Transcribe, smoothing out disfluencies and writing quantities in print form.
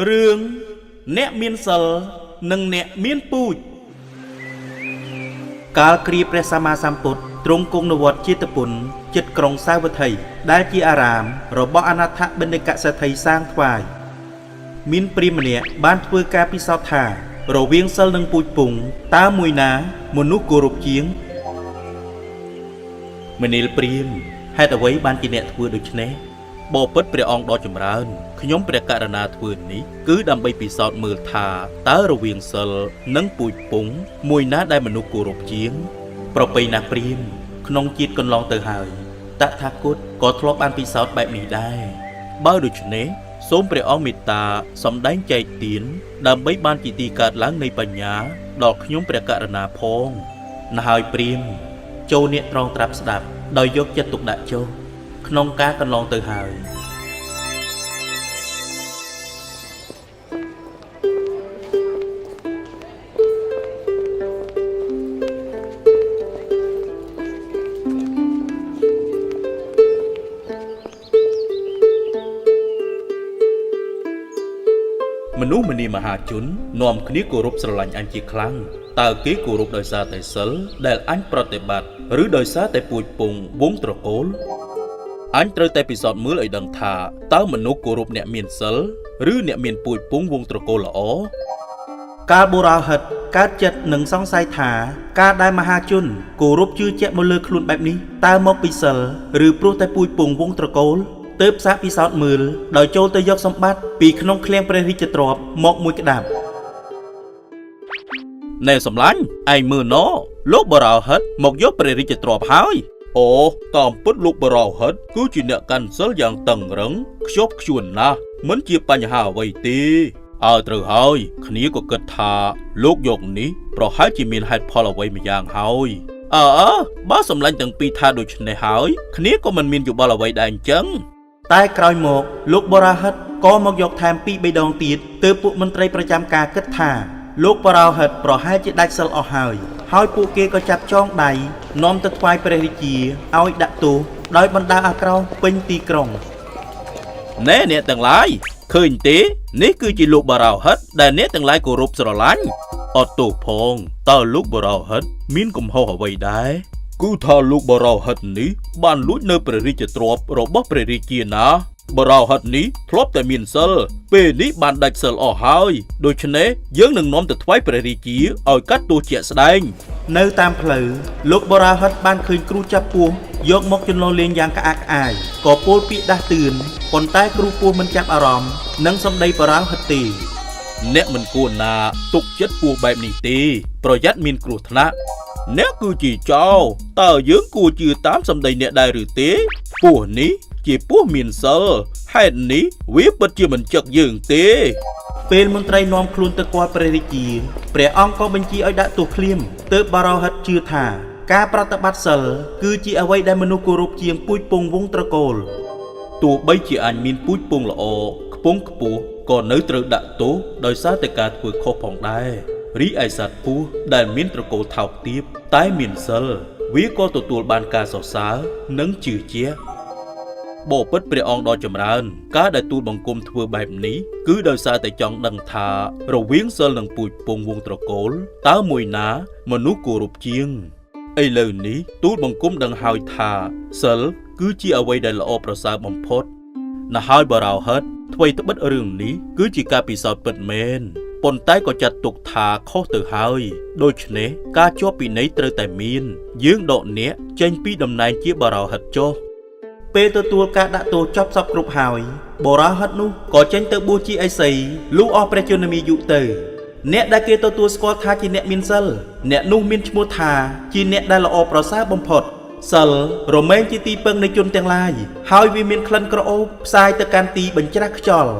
រឿងអ្នកមានសិលនិងអ្នកមានពូជកាលគ្រាព្រះសម្មាសម្ពុទ្ធទ្រង់គង់នៅវត្តចេតពុនជិតក្រុងសាវត្ថីដែលជាអារាមរបស់អនាថបិណ្ឌិកសេដ្ឋីសាងថ្វាយមានព្រាហ្មណ៍ម្នាក់បានធ្វើការពិសោធន៍ថារវាងសិលនិងពូជពង្សតើមួយណាមនុស្សគោរពជាងមនាលព្រាហ្មណ៍ហេតុអ្វីបានជាអ្នកធ្វើដូច្នេះបបិទ្ធព្រះអង្គដ៏ចម្រើនខ្ញុំព្រះករុណាធ្វើនេះគឺដើម្បីពិសោធន៍មើលថាតើរវាងសិលនិងពូជពង្សមួយណាដែលមនុស្សគោរពជាងប្រពៃណាព្រាហ្មណ៍ក្នុងជាតិកន្លងទៅហើយតថាគតក៏ធ្លាប់បានពិសោធន៍បែបនេះដែរបើដូច្នេះសូមព្រះអង្គមេត្តាសម្ដែងចែកទានដើម្បីបានជាទីកើតឡើងនៃបញ្ញាដល់ខ្ញុំព្រះករុណាផងណ៎ហើយព្រាហ្មណ៍ចូលអ្នកត្រង់ត្រាប់ស្ដាប់ដោយយកចិត្តទុកដាក់ចុះក្នុងការកន្លងទៅហើយមនុស្សម្នាមហាជននាំគ្នាគោរពស្រឡាញ់អញជាខ្លាំងតើគេគោរពដោយសារតែសិលដែលអញប្រតិបត្តិឬដោយសារតែពូជពង្សវង្សត្រកូលអញត្រូវតែពិសោធន៍មើលឲ្យដឹងថាតើមនុស្សគោរពអ្នកមានសិលឬអ្នកមានពូជពង្សវង្សត្រកូលល្អកាលបុរាហិតកើតចិត្តនឹងសង្ស័យថាការដែលមហាជនគោរពជឿជាក់មកលើខ្លួនបែបនេះតើមកពីសិលឬព្រោះតែពូជពង្សវង្សត្រកូលទើបសាកពិសោធន៍មើលដោយចូលទៅយកសម្បត្តិពីក្នុងឃ្លាំងព្រះរាជទ្រព្យមកមួយក្តាប់ណែសំឡាញ់ឯងមើលណលោកបរោហិតមកយកព្រះរាជទ្រព្យហើយអូតាមពិតលោកបរោហិតគឺជាអ្នកកាន់សិលយ៉ាងតឹងរឹងខ្ជាប់ខ្ជួនណាស់មិនជាបញ្ហាអ្វីទេត្រូវហើយគ្នាក៏គិតថាលោកយកនេះប្រហែលជាមានហេតុផលអ្វីម្យ៉ាងហើយបើសម្លាញ់ទាំងពីរថាដូច្នេះហើយគ្នាក៏មិនមានយោបល់អ្វីដែរអញ្ចឹងតែក្រោយមកលោកបរោហិតក៏មកយកថែម2-3ដងទៀតទើបពួកមន្ត្រីប្រចាំការគិតថាលោកបរោហិតប្រហែលជាដាច់សិលអស់ហើយពួកគេក៏ចាប់ចងដៃនាំទៅថ្វាយព្រះរាជាឲ្យដាក់ទោសដោយបណ្ដាអាក្រោសពេញទីក្រុងណែអ្នកទាំងឡាយឃើញទេនេះគឺជាលោកបរោហិតដែលអ្នកទាំងឡាយគោរពស្រឡាញ់អត់ទោសផងតើលោកបរោហិតមានកំហុសអ្វីដែរគឺថាលោកបរោហិតនេះបានលួចនៅព្រះរាជទ្រព្យរបស់ព្រះរាជាណាបរោហិតនេះធ្លាប់តែមានសិលពេលនេះបានដាច់សិលអស់ហើយដូច្នេះយើងនឹងនាំទៅថ្វាយព្រះរាជាឲ្យកាត់ទោសជាក់ស្ដែងនៅតាមផ្លូវលោកបរោហិតបានឃើញគ្រូចាប់ពស់យកមកចន្លោះលេងយ៉ាងក្អាកក្អាយក៏ពោលពាក្យដាស់តឿនប៉ុន្តែគ្រូពស់មិនចាប់អារម្មណ៍នឹងសម្ដីបរោហិតទេអ្នកមិនគួរណាទុកចិត្តពស់បែបនេះទេប្រយ័ត្នមានគ្រោះថ្នាក់អ្នកគឺជាចោរតើយើងគួរជឿតាមសម្ដីអ្នកដែរឬទេពស់នេះជាពស់មានសិលហេតុនេះវាពិតជាមិនចឹកយើងទេពេលមន្ត្រីនាំខ្លួនទៅគាល់ព្រះរាជាព្រះអង្គក៏បញ្ជាឲ្យដាក់ទោសភ្លាមទើបបរោហិតជឿថាការប្រតិបត្តិសិលគឺជាអ្វីដែលមនុស្សគោរពជាងពូជពង្សវង្សត្រកូលទោះបីជាអញមានពូជពង្សល្អខ្ពង់ខ្ពស់ក៏នៅត្រូវដាក់ទោសដោយសារតែការធ្វើខុសផងដែររីឯសត្វពស់ដែលមានត្រកូលថោកទាបតែមានសិលវាក៏ទទួលបានការសរសើរនិងជឿជាក់បបិទ្ធព្រះអង្គដ៏ចម្រើនការដែលទូលបង្គំធ្វើបែបនេះគឺដោយសារតែចង់ដឹងថារវាងសិលនិងពូជពង្សវង្សត្រកូលតើមួយណាមនុស្សគោរពជាងឥឡូវនេះទូលបង្គំដឹងហើយថាសិលគឺជាអ្វីដែលល្អប្រសើរបំផុតណ៎ហើយបរោហិតអ្វីត្បិតរឿងនេះគឺជាការពិសោធន៍ពិតមែនប៉ុន្តែក៏ចាត់ទុកថាខុសទៅហើយដូច្នេះការជាប់ពិន័យត្រូវតែមានយើងដកអ្នកចេញពីតំណែងជាបរោហិតចុះពេលទទួលការដាក់ទោសចប់សពគ្រប់ហើយបរោហិតនោះក៏ចេញទៅបួសជាឥសីលុះអស់ព្រះជន្មាយុទៅអ្នកដែលគេទទួលស្គាល់ថាជាអ្នកមានសិលអ្នកនោះមានឈ្មោះថាជាអ្នកដែលល្អប្រសើរបំផុតសិលរមែងជាទីពឹងនៃជនទាំងឡាយហើយវាមានក្លិនក្រអូបផ្សាយទៅកាន់ទីបញ្ច្រាស់ខ្យល់